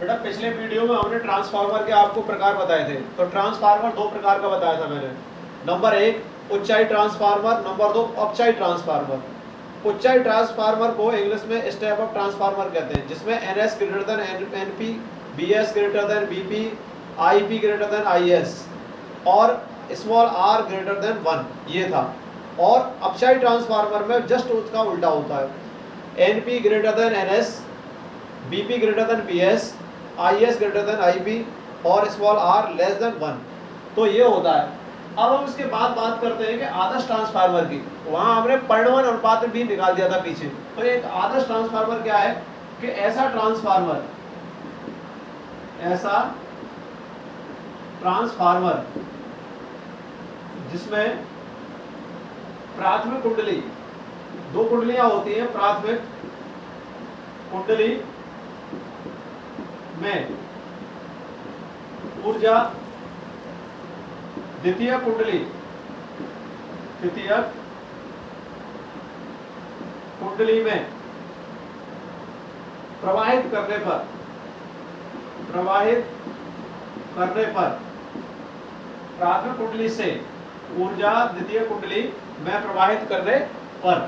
बेटा पिछले वीडियो में हमने ट्रांसफार्मर के आपको प्रकार बताए थे। तो ट्रांसफार्मर दो प्रकार का बताया था मैंने। नंबर एक उच्चाई ट्रांसफार्मर, नंबर दो अपचाई ट्रांसफार्मर। उच्चाई ट्रांसफार्मर को इंग्लिश में स्टेप अप ट्रांसफार्मर कहते हैं, जिसमें NS greater than NP, BS greater than BP, IP greater than IS और स्मॉल r ग्रेटर देन 1 ये था। और अपचाई ट्रांसफार्मर में जस्ट उसका उल्टा होता है, NP greater than NS, BP greater than BS, IS greater than IP और स्मॉल r लेस देन 1। तो ये होता है। अब हम इसके बाद बात करते हैं कि आदर्श ट्रांसफार्मर की। वहां हमने परिणाम अनुपात भी निकाल दिया था पीछे। तो एक आदर्श ट्रांसफार्मर क्या है कि ऐसा ट्रांसफार्मर जिसमें प्राथमिक कुंडली, दो कुंडलियां होती हैं, प्राथमिक कुंडली में ऊर्जा, द्वितीय कुंडली में प्रवाहित करने पर प्राथमिक कुंडली से ऊर्जा द्वितीय कुंडली में प्रवाहित करने पर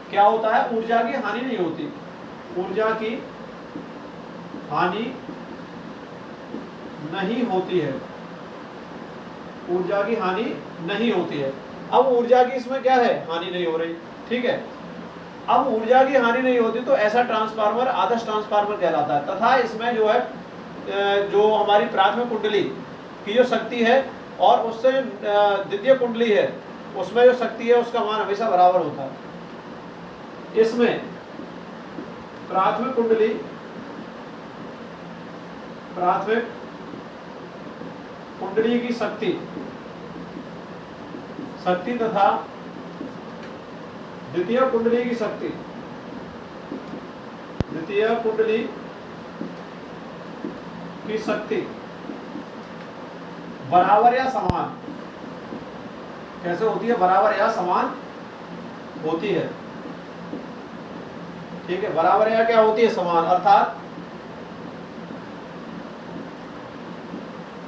क्या होता है, ऊर्जा की हानि नहीं होती। ऊर्जा की हानि नहीं होती है। ऊर्जा की हानि नहीं होती है। अब ऊर्जा की इसमें क्या है, हानि नहीं हो रही, ठीक है। अब ऊर्जा की हानि नहीं होती तो ऐसा ट्रांसफार्मर आदर्श ट्रांसफार्मर कहलाता है। तथा इसमें जो है जो हमारी प्राथमिक कुंडली की जो शक्ति है और उससे द्वितीय कुंडली है उसमें जो शक्ति है उसका मान हमेशा बराबर होता है। इसमें प्राथमिक कुंडली की शक्ति तथा द्वितीय कुंडली की शक्ति बराबर या समान कैसे होती है, बराबर या समान होती है, ठीक है। बराबर या क्या होती है, समान। अर्थात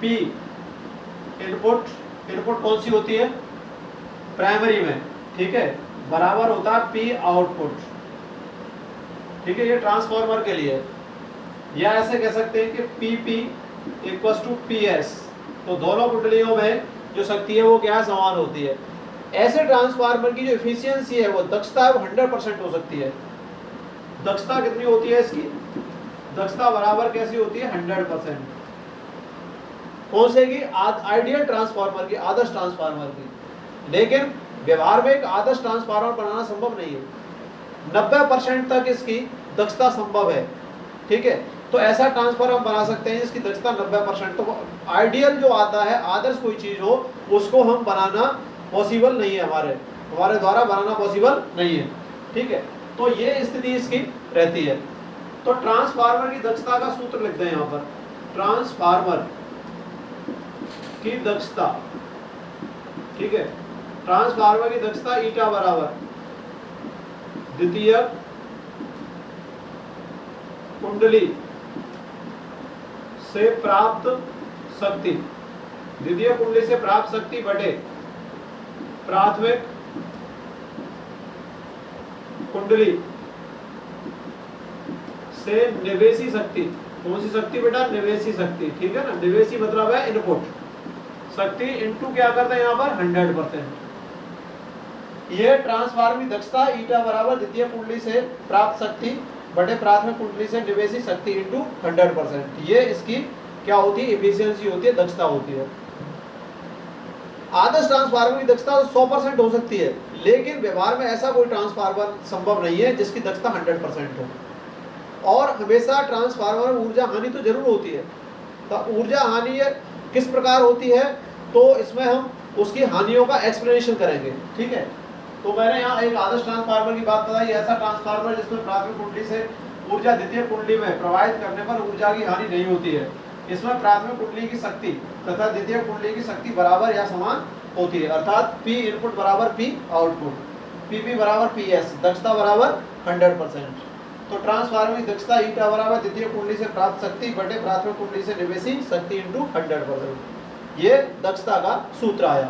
P इनपुट कौन सी होती है, प्राइमरी में, ठीक है, बराबर होता है P आउटपुट, ठीक है। ये ट्रांसफार्मर के लिए, या ऐसे कह सकते हैं कि PP इक्वल्स टू PS। तो दोनों कुंडलियों में जो शक्ति है वो क्या समान होती है। ऐसे ट्रांसफार्मर की जो एफिशिएंसी है, वो दक्षता है, वो 100% हो सकती है। दक्षता कितनी होती है इसकी, दक्षता बराबर कैसी होती है, 100%। कौन से की, आइडियल ट्रांसफार्मर की, आदर्श ट्रांसफार्मर की। लेकिन व्यवहार में एक आदर्श ट्रांसफार्मर बनाना संभव नहीं है। 90% तक इसकी दक्षता संभव है, ठीक है। तो ऐसा ट्रांसफार्मर हम बना सकते हैं जिसकी दक्षता 90%। तो आइडियल जो आता है, आदर्श कोई चीज हो, उसको हम बनाना पॉसिबल नहीं है, हमारे द्वारा बनाना पॉसिबल नहीं है, ठीक है। तो ये स्थिति इसकी रहती है। तो ट्रांसफार्मर की दक्षता का सूत्र लिखते हैं यहाँ पर। ट्रांसफार्मर की दक्षता, ठीक है, ट्रांसफार्मर की दक्षता ईटा बराबर द्वितीय कुंडली से प्राप्त शक्ति, द्वितीय कुंडली से प्राप्त शक्ति बटे प्राथमिक कुंडली से निवेशी शक्ति। कौन सी शक्ति बेटा, निवेशी शक्ति, ठीक है ना। निवेशी मतलब है इनपुट शक्ति इनटू क्या करते हैं यहाँ पर, 100%। यह ट्रांसफार्मर की दक्षता ईटा बराबर द्वितीय कुंडली से प्राप्त शक्ति बटे प्राथमिक कुंडली से निवेशी शक्ति इनटू 100%। ये इसकी क्या होती है, एफिशिएंसी होती है, दक्षता होती है। आदर्श ट्रांसफार्मर की दक्षता 100% हो सकती है, लेकिन व्यवहार में ऐसा कोई ट्रांसफार्मर संभव नहीं है जिसकी दक्षता 100% हो। और हमेशा ट्रांसफार्मर में ऊर्जा हानि तो जरूर होती है। तो ऊर्जा हानि किस प्रकार होती है, तो इसमें हम उसकी हानियों का एक्सप्लेनेशन करेंगे, ठीक है। तो मैंने यहाँ एक आदर्श ट्रांसफार्मर की बात बताई, ऐसा ट्रांसफार्मर जिसमें प्राथमिक कुंडली से ऊर्जा द्वितीय कुंडली में प्रवाहित करने पर ऊर्जा की हानि नहीं होती है। इसमें प्राथमिक कुंडली की शक्ति तथा द्वितीय कुंडली की शक्ति बराबर या समान होती है। अर्थात P इनपुट बराबर P आउटपुट, PP बराबर PS, दक्षता बराबर 100%। तो ट्रांसफार्मर की दक्षता E बराबर द्वितीय कुंडली से प्राप्त शक्ति बटे प्राथमिक कुंडली से निवेशी शक्ति इंटू 100%। ये दक्षता का सूत्र आया।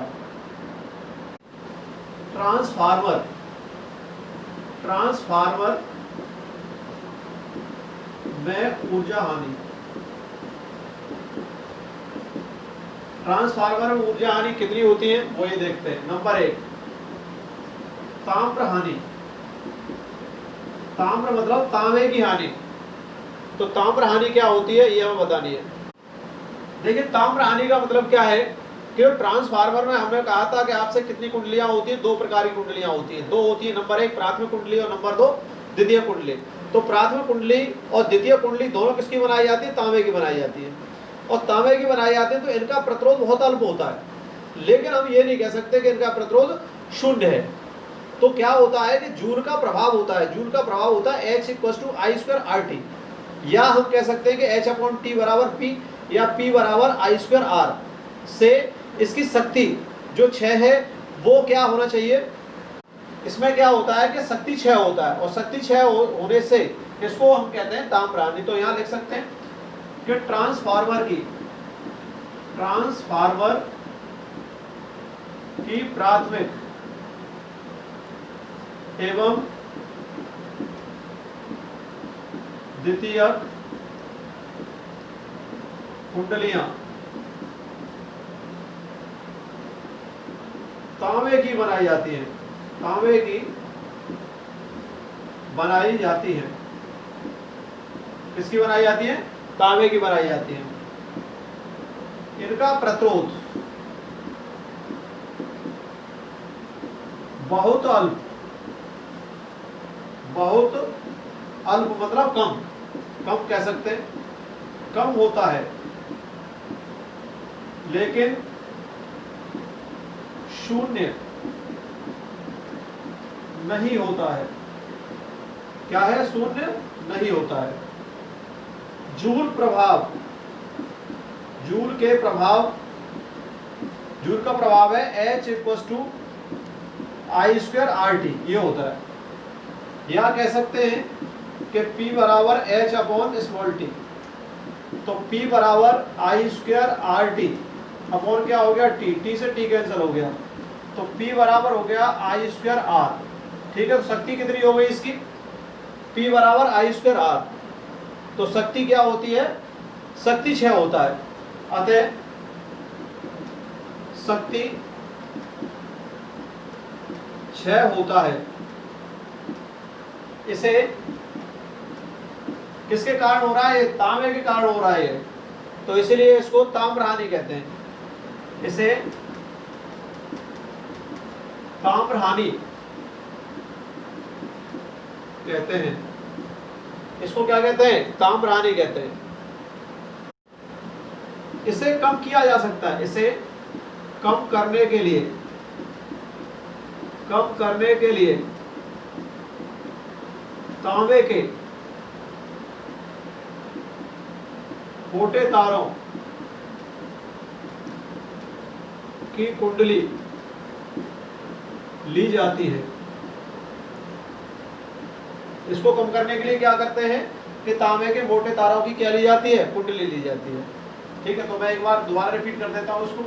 ट्रांसफार्मर में ऊर्जा हानि। ट्रांसफार्मर में ऊर्जा हानि कितनी होती है वो ये देखते हैं। नंबर 1 ताम्र हानि। ताम्र मतलब तांबे की हानि। तो ताम्र हानि क्या होती है ये हमें बतानी है। देखिए ताम्र हानि का मतलब क्या है कि ट्रांसफार्मर में हमने कहा था कि आपसे कितनी कुंडलियां होती हैं, 2 प्रकार की कुंडलियां होती हैं। 2 होती है, नंबर 1 प्राथमिक कुंडली और नंबर 2 द्वितीय कुंडली। तो प्राथमिक कुंडली और द्वितीय कुंडली दोनों किसकी बनाई जाती है? तांबे की बनाई जाती है। और तांबे की बनाई जाती है तो इनका प्रतिरोध बहुत अल्प होता है, लेकिन हम ये नहीं कह सकते कि इनका प्रतिरोध शून्य है। तो क्या होता है कि जूल का प्रभाव होता है। जूल का प्रभाव होता है H = I²RT, या हम कह सकते हैं कि H/T बराबर P या P बराबर I²R से इसकी शक्ति जो 6 है वो क्या होना चाहिए। इसमें क्या होता है कि शक्ति 6 होता है, और शक्ति 6 होने से इसको हम कहते हैं ताम्र हानि। तो यहाँ लिख सकते हैं कि ट्रांसफार्मर की प्राथमिक एवं द्वितीयक कुंडलियां तांबे की बनाई जाती हैं। तांबे की बनाई जाती है। किसकी बनाई जाती है? तांबे की बनाई जाती है। इनका प्रतिरोध बहुत अल्प मतलब कम कह सकते हैं, कम होता है, लेकिन शून्य नहीं होता है। क्या है? शून्य नहीं होता है। जूल का प्रभाव है H = I²RT, ये होता है। या कह सकते हैं कि P बराबर H/t। तो P बराबर I²RT अपॉन क्या हो गया? T से T कैंसिल हो गया, तो P बराबर हो गया I²R। ठीक है, तो शक्ति कितनी हो गई इसकी? P बराबर I²R। तो शक्ति क्या होती है? शक्ति 6 होता है। अतः शक्ति 6 होता है। इसे किसके कारण हो रहा है? तांबे के कारण हो रहा है। तो इसीलिए इसको ताम्र हानि कहते हैं। इसे ताम्र हानि कहते हैं। इसको क्या कहते हैं? ताम्र हानि कहते हैं। इसे कम किया जा सकता है। इसे कम करने के लिए तांबे के मोटे तारों की कुंडली ली जाती है। इसको कम करने के लिए क्या करते हैं कि तांबे के मोटे तारों की क्या ली जाती है? कुंडली ली जाती है। ठीक है, तो मैं एक बार दोबारा रिपीट कर देता हूं उसको।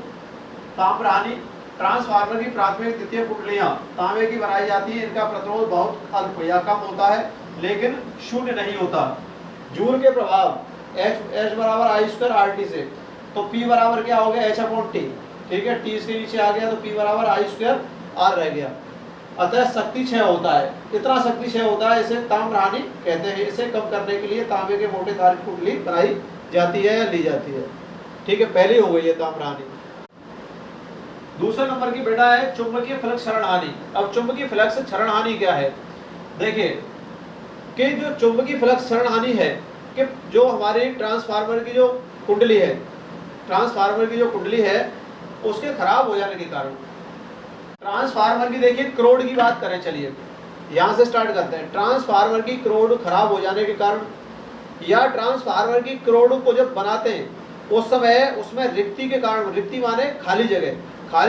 ताम्र हानि, ट्रांसफार्मर की प्राथमिक द्वितीय कुंडलियां तांबे की बनाई जाती है। इनका प्रतिरोध बहुत अल्प या कम होता है, लेकिन शून्य नहीं होता। जूल के प्रभाव H बराबर I²RT से, तो P बराबर क्या हो गया? H/T। ठीक है, T इसके नीचे आ गया तो P बराबर I²R रह गया। अतः शक्ति 6 होता है। इतना शक्ति 6 होता है, इसे ताम्र हानि कहते हैं। इसे कम करने के लिए तांबे के मोटे तार की कुंडली बनाई जाती है या ली जाती है। ठीक है, पहली हो गई है ताम्र हानि। दूसरे नंबर की बेटा है चुंबकीय फ्लक्स क्षरण हानि। अब चुंबकीय फ्लक्स क्षरण हानि क्या है? देखिए कि जो चुंबकीय फ्लक्स क्षरण हानि है कि जो हमारी ट्रांसफार्मर की जो कुंडली है उसके खराब हो जाने के कारण, ट्रांसफार्मर की देखिए करोड़ की बात करें, चलिए यहाँ से स्टार्ट करते हैं। ट्रांसफार्मर की करोड़ खराब हो जाने के कारण, या ट्रांसफार्मर की करोड़ को जब बनाते हैं उस समय उसमें रिक्ति के कारण, रिक्ति माने खाली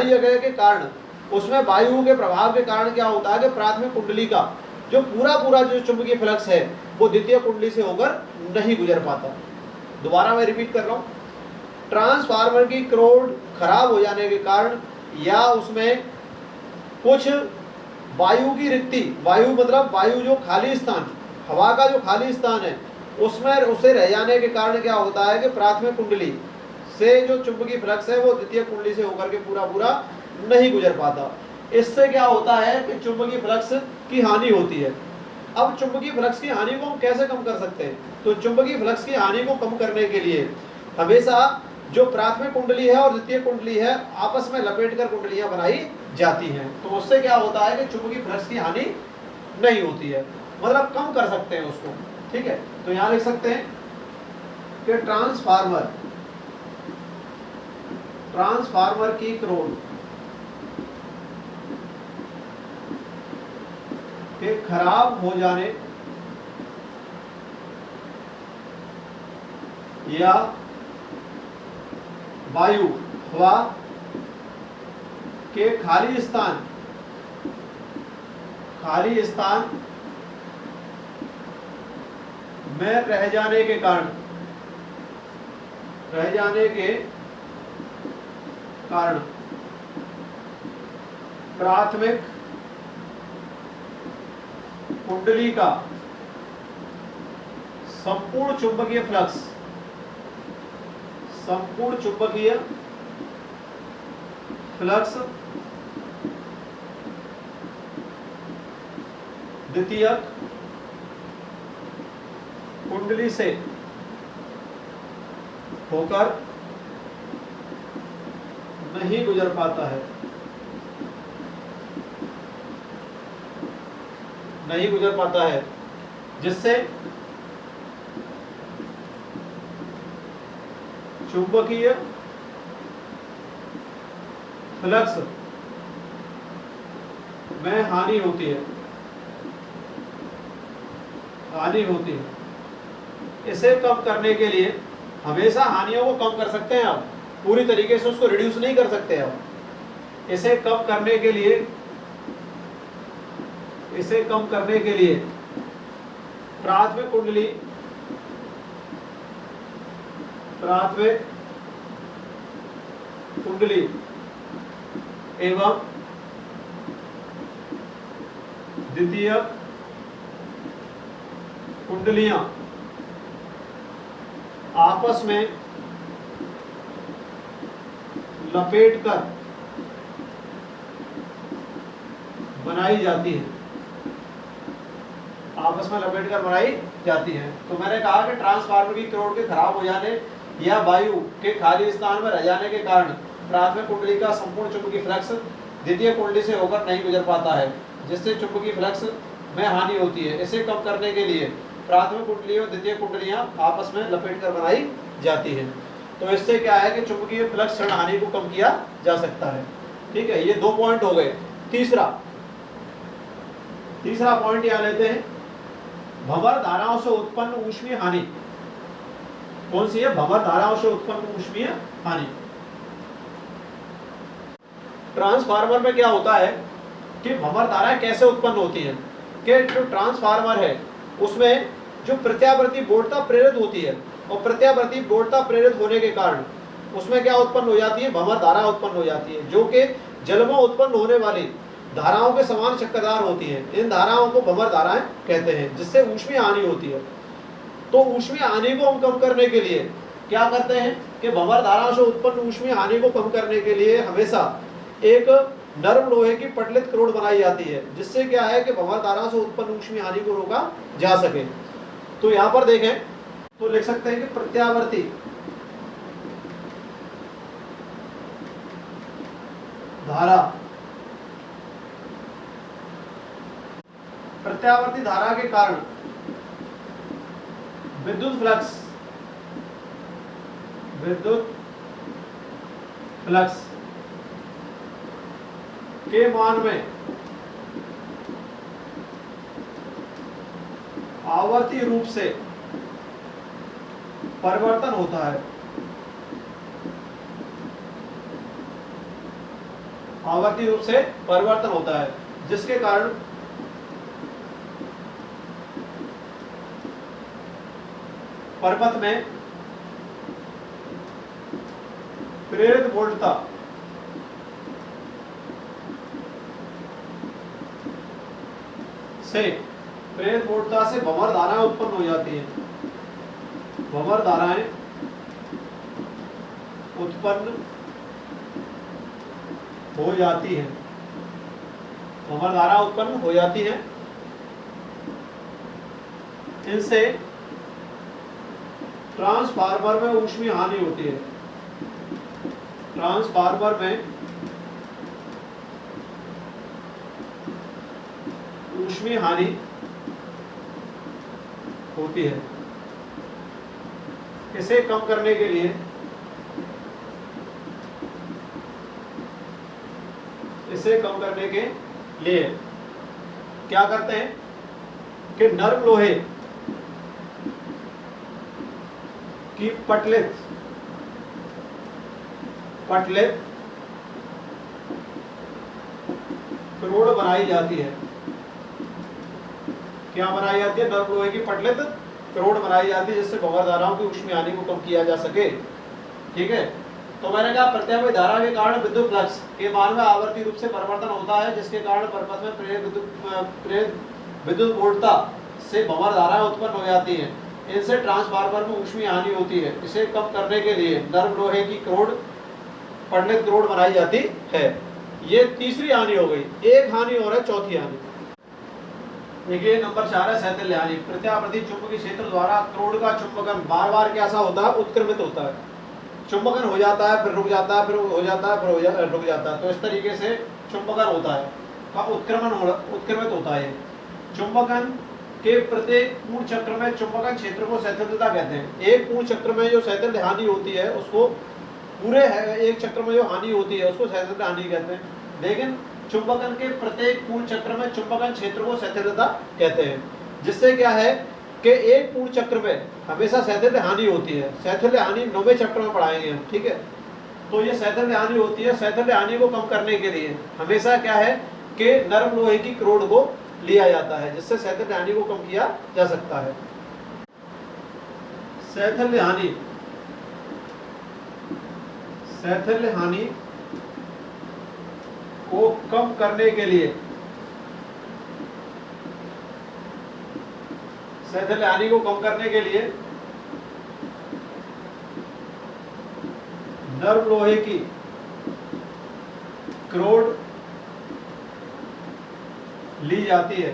जगह के कारण, उसमें वायु के प्रभाव के कारण क्या होता है कि प्राथमिक कुंडली का जो पूरा पूरा जो चुंबकीय फ्लक्स है वो द्वितीय कुंडली से होकर नहीं गुजर पाता। दोबारा मैं रिपीट कर रहा हूँ, ट्रांसफार्मर की क्रोड खराब हो जाने के कारण या उसमें कुछ वायु की रिक्ति, वायु मतलब वायु जो खाली स्थान, हवा का जो खाली स्थान है उसमें उसे रह जाने के कारण क्या होता है कि प्राथमिक कुंडली से जो चुंबकीय फ्लक्स है वो द्वितीय कुंडली से होकर के पूरा पूरा नहीं गुजर पाता। इससे क्या होता है कि चुंबकीय फ्लक्स की हानि होती है। अब चुंबकीय फ्लक्स की हानि को हम कैसे कम कर सकते हैं? तो चुंबकीय फ्लक्स की हानि को कम करने के लिए हमेशा जो प्राथमिक कुंडली है और द्वितीय कुंडली है आपस में लपेटकर कुंडलियां बनाई जाती हैं। तो उससे क्या होता है कि चुंबकीय फ्लक्स की हानि नहीं होती है, मतलब कम कर सकते हैं उसको। ठीक है, तो यहां लिख सकते हैं कि ट्रांसफार्मर की क्रोड के खराब हो जाने या वायु हवा के खाली स्थान में रह जाने के कारण प्राथमिक कुंडली का संपूर्ण चुंबकीय फ्लक्स द्वितीयक कुंडली से होकर नहीं गुजर पाता है, जिससे चुंबकीय फ्लक्स में हानि होती है। इसे कम करने के लिए हमेशा हानियों को कम कर सकते हैं, आप पूरी तरीके से उसको रिड्यूस नहीं कर सकते। आप इसे कम करने के लिए प्राथमिक कुंडली एवं द्वितीय कुंडलियां आपस में लपेटकर बनाई जाती है। तो मैंने कहा कि ट्रांसफार्मर की क्रोड के खराब हो जाने या वायु के खाली स्थान में रह जाने के कारण प्राथमिक कुंडली का संपूर्ण चुंबकीय फ्लक्स द्वितीय कुंडली से होकर नहीं गुजर पाता है, जिससे चुंबकीय फ्लक्स में हानि होती है। इसे कम करने के लिए प्राथमिक कुंडली और द्वितीय कुंडलियां आपस में लपेटकर बनाई जाती है। तो इससे क्या है कि चुंबकीय फ्लक्स क्षण हानि को कम किया जा सकता है। ठीक है, ये 2 पॉइंट हो गए। तीसरा पॉइंट यहां लेते हैं, भंवर धाराओं से उत्पन्न ऊष्मीय हानि। कौन सी है? भंवर धाराओं से उत्पन्न ऊष्मीय हानि। ट्रांसफार्मर में क्या होता है कि भंवर धाराएं कैसे उत्पन्न होती हैं कि जो ट्रांसफार्मर है उसमें जो प्रत्यावर्ती बोलता प्रेरित होती है, और प्रत्यावर्ती बोलता प्रेरित होने के कारण उसमें क्या उत्पन्न हो जाती है? भंवर धारा उत्पन्न हो जाती है, जो कि जल में उत्पन्न होने वाली धाराओं के समान चक्करदार होती हैं। इन धाराओं को भंवर धाराएं कहते हैं, जिससे ऊष्मीय हानि होती है। तो ऊष्मीय हानि को हम कम करने के लिए क्या करते हैं कि भंवर धाराओं से उत्पन्न ऊष्मीय हानि को कम करने के लिए हमेशा एक नरम लोहे की पटलित क्रोड बनाई जाती है, जिससे क्या है कि भंवर धारा से उत्पन्न ऊष्मीय हानि को रोका जा सके। तो यहां पर देखें तो लिख सकते हैं कि प्रत्यावर्ती धारा के कारण विद्युत फ्लक्स के मान में आवर्ती रूप से परिवर्तन होता है। जिसके कारण परिपथ में प्रेरित वोल्टता से भंवर धाराएं उत्पन्न हो जाती हैं। भंवर धाराएं उत्पन्न हो जाती हैं। भंवर धारा उत्पन्न हो जाती है। इनसे ट्रांसफार्मर में ऊष्मीय हानि होती है। ट्रांसफार्मर में ऊष्मीय हानि होती है। इसे कम करने के लिए क्या करते हैं कि नर्म लोहे की पटलित करोड़ बनाई जाती है। क्या बनाई जाती है? नर्म लोहे की पटलित करोड़ बनाई जाती है, जिससे भंवर धाराओं की ऊष्मीय हानि को कम किया जा सके। ठीक है, तो मैंने कहा प्रत्यावर्ती धारा के कारण विद्युत फ्लक्स के मान में आवर्ती रूप से परिवर्तन होता है, जिसके कारण परिपथ में प्रेरित विद्युत वोल्टता से भंवर धाराएं उत्पन्न हो जाती हैं। इनसे ट्रांसफार्मर में ऊष्मीय हानि होती है। इसे कम करने के लिए नर्म लोहे की पटलित करोड़ बनाई जाती है। ये तीसरी हानि हो गई। एक हानि और है, चौथी हानि। देखिए नंबर 4 है शैथिल्य हानि। प्रत्यावर्ती चुंबकीय क्षेत्र द्वारा करोड़ का चुंबकन बार बार कैसा होता है? उत्क्रमित होता है। चुंबकन हो जाता है, फिर रुक जाता है, फिर हो जाता है, फिर रुक जाता है। तो इस तरीके से चुंबकन होता है, उत्क्रमित होता है। चुंबकन के प्रत्येक पूर्ण चक्र में चुंबकन क्षेत्र को शैथिल्यता कहते हैं। एक पूर्ण चक्र में जो शैथिल्य हानि होती है उसको एक चक्र में जो हानि होती है उसको शैथिल्य हानि कहते हैं। लेकिन चुंबकन के प्रत्येक पूर्ण चक्र में चुंबकन क्षेत्र को शैथिल्यता कहते हैं। जिससे क्या है कि एक पूर्ण चक्र में हमेशा शैथिल्य हानि होती है। शैथिल्य हानि 9वें चक्र में पढ़ाएंगे हम। ठीक है, तो ये शैथिल्य हानि होती है। शैथिल्य हानि को कम करने के लिए हमेशा क्या है कि नर्म लोहे की करोड़ को लिया जाता है, जिससे शैथिल्य हानि को कम किया जा सकता है। शैथिल्य हानि को कम करने के लिए नर्म लोहे की करोड़ ली जाती है।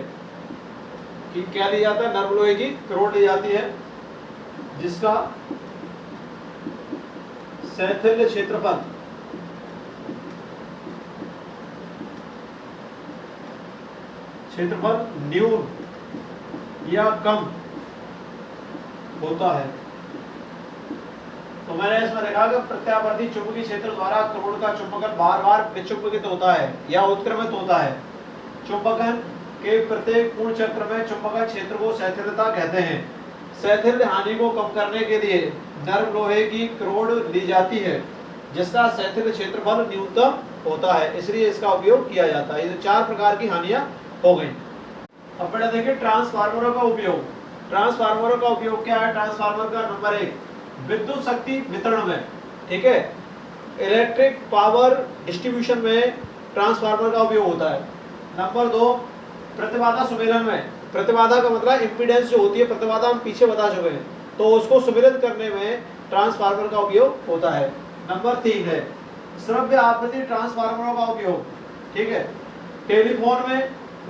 कि क्या ली जाता है? नर्म लोहे की करोड़ ली जाती है, जिसका शैथिल्य क्षेत्रफल न्यून या कम होता है। तो मैंने इसमें देखा कि प्रत्यावर्ती चुंबकीय क्षेत्र द्वारा करोड़ का चुंबकन बार बार विचुंबकित होता है या उत्क्रमित होता है। चुंबकन के प्रत्येक पूर्ण चक्र में चुंबकन क्षेत्र को शैथिल्यता कहते हैं। शैथिल्य हानि को कम करने के लिए नर्म लोहे की करोड़ ली जाती है, जिसका शैथिल्य क्षेत्रफल न्यूनतम होता है, इसलिए इसका उपयोग किया जाता है। ये 4 प्रकार की हानियां हो गई। अब बेटा देखिए ट्रांसफार्मरों का उपयोग। ट्रांसफार्मरों का उपयोग क्या है? ट्रांसफार्मर का नंबर 1 विद्युत शक्ति वितरण में। ठीक है, इलेक्ट्रिक पावर डिस्ट्रीब्यूशन में ट्रांसफार्मर का उपयोग होता है। नंबर 2 प्रतिबाधा सुमेलन में। प्रतिबाधा का मतलब इंपीडेंस जो होती है, प्रतिबाधा हम पीछे बता चुके हैं, तो उसको सुमेलित करने में ट्रांसफार्मर का उपयोग होता है। नंबर 3 है श्रव्य आवृत्ति ट्रांसफार्मरों का उपयोग। ठीक है, टेलीफोन में,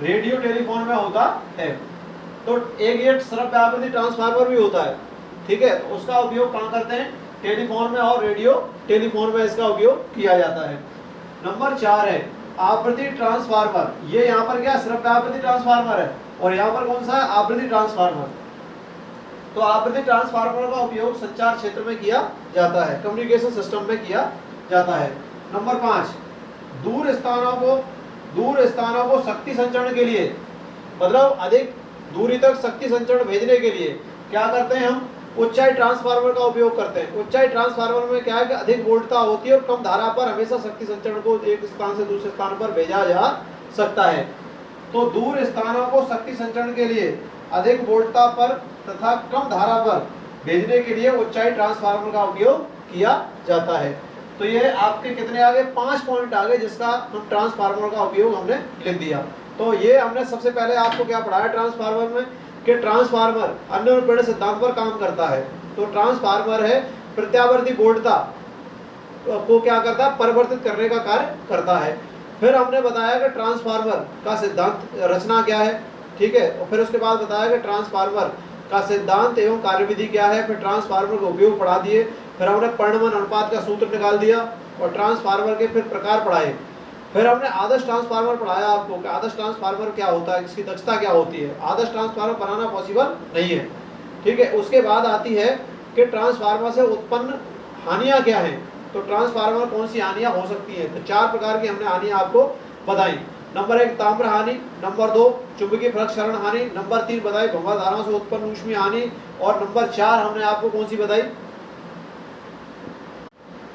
रेडियो टेलीफोन में होता है। तो एक ये श्रव्य आवृत्ति ट्रांसफार्मर भी होता है। ठीक है, तो उसका उपयोग कहाँ करते हैं? टेलीफोन में और रेडियो टेलीफोन में इसका उपयोग किया जाता है। नंबर 4 है आवृत्ति ट्रांसफार्मर। ये यहाँ पर क्या श्रव्य आवृत्ति ट्रांसफार्मर है और यहाँ पर कौन सा है? आवृत्ति ट्रांसफार्मर। तो आवृत्ति ट्रांसफार्मर का उपयोग संचार क्षेत्र में किया जाता है, कम्युनिकेशन सिस्टम में किया जाता है। नंबर 5 दूर स्थानों को शक्ति संचरण के लिए, मतलब अधिक दूरी तक शक्ति संचरण भेजने के लिए क्या करते हैं? हम उच्चाई ट्रांसफार्मर का उपयोग करते हैं। उच्चाई ट्रांसफार्मर में क्या है कि अधिक वोल्टता होती है और कम धारा पर हमेशा शक्ति संचरण को एक स्थान से दूसरे स्थान पर भेजा जा सकता है। तो दूर स्थानों को शक्ति संचरण के लिए अधिक वोल्टता पर तथा कम धारा पर भेजने के लिए ऊंचाई ट्रांसफार्मर का उपयोग किया जाता है। तो ये आपके कितने आगे, 5 पॉइंट आगे जिसका हम ट्रांसफार्मर का उपयोग हमने लिख दिया। तो ये हमने सबसे पहले आपको क्या पढ़ाया ट्रांसफार्मर में, कि ट्रांसफार्मर अन्य सिद्धांत पर काम करता है। तो ट्रांसफार्मर है प्रत्यावर्ती बोर्डता को क्या करता है, परिवर्तित करने का कार्य करता है। फिर हमने बताया कि ट्रांसफार्मर का सिद्धांत रचना क्या है, ठीक है। और फिर उसके बाद बताया कि ट्रांसफार्मर का सिद्धांत एवं कार्यविधि क्या है। फिर ट्रांसफार्मर का उपयोग पढ़ा दिए। फिर हमने परिणमन अनुपात का सूत्र निकाल दिया और ट्रांसफार्मर के फिर प्रकार पढ़ाए। फिर हमने आदर्श ट्रांसफार्मर पढ़ाया आपको कि आदर्श ट्रांसफार्मर क्या होता है, इसकी दक्षता क्या होती है। आदर्श ट्रांसफार्मर बनाना पॉसिबल नहीं है, ठीक है। उसके बाद आती है कि ट्रांसफार्मर से उत्पन्न हानियां क्या हैं। तो ट्रांसफार्मर कौन सी हानियां हो सकती हैं, तो 4 प्रकार की हमने हानियां आपको बताई। नंबर 1 ताम्र हानि, नंबर 2 चुंबकीय प्रक्षरण हानि, नंबर 3 बताई भंवर धाराओं से उत्पन्न ऊष्मीय हानि, और नंबर 4 हमने आपको कौन सी बताई,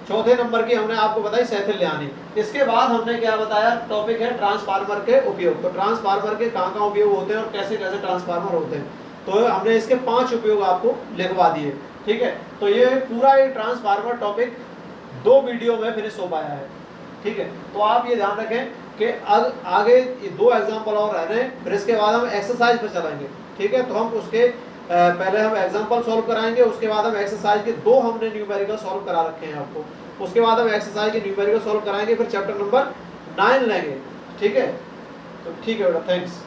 चौथे नंबर की हमने आपको बताई शैथिल्य हानि। इसके बाद हमने क्या बताया, टॉपिक है ट्रांसफार्मर के उपयोग। तो ट्रांसफार्मर के कहाँ उपयोग होते हैं और कैसे कैसे ट्रांसफार्मर होते हैं, तो हमने इसके 5 उपयोग आपको लिखवा दिए, ठीक है। तो ये पूरा ये ट्रांसफार्मर टॉपिक 2 वीडियो में फिनिश हो पाया है, ठीक है। तो आप ये ध्यान रखें कि आगे 2 एग्जाम्पल और रहने, फिर इसके बाद हम एक्सरसाइज पर चलेंगे, ठीक है। तो हम उसके पहले हम एग्जाम्पल सॉल्व कराएंगे, उसके बाद हम एक्सरसाइज के 2 हमने न्यूमेरिकल सॉल्व करा रखे हैं आपको, उसके बाद हम एक्सरसाइज के न्यूमेरिकल सॉल्व कराएंगे, फिर चैप्टर नंबर 9 लेंगे, ठीक है। तो ठीक है बेटा, थैंक्स।